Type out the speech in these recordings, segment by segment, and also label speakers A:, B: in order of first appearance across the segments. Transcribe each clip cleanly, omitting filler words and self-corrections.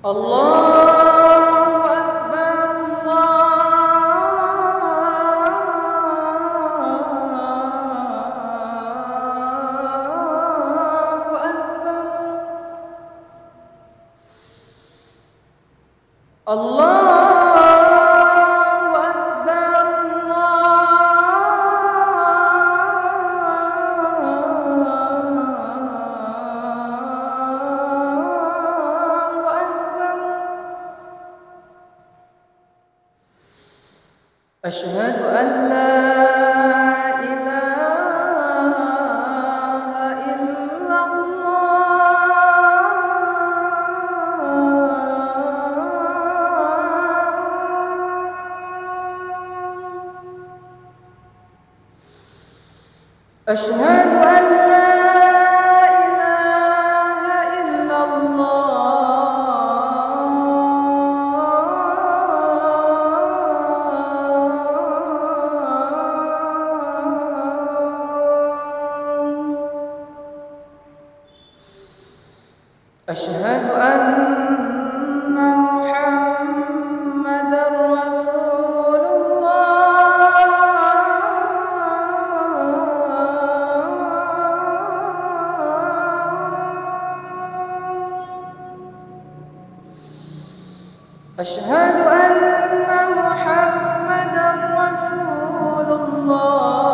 A: الله أكبر الله أكبر الله أشهد أن لا إله إلا الله أشهد أن لا إله إلا الله أشهد أن محمدًا رسول الله أشهد أن محمدًا رسول الله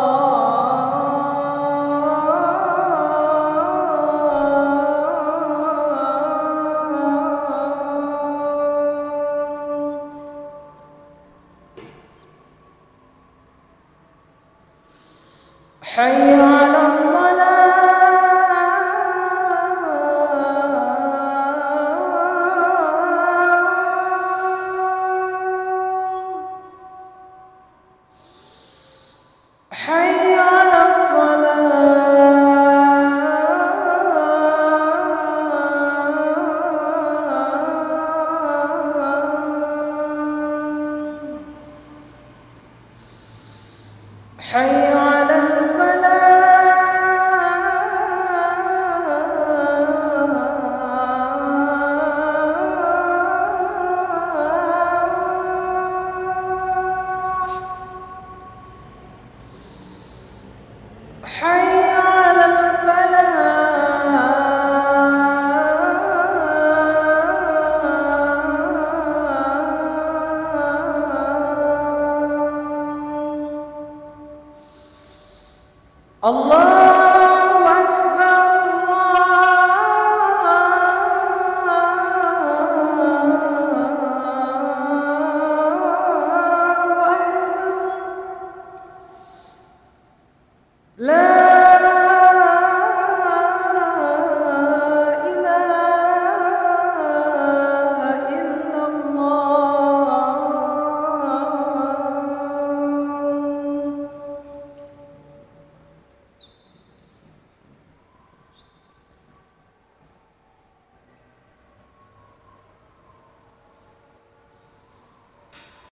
A: حي على الصلاة حي على حي على حي على الله أكبر الله أكبر لا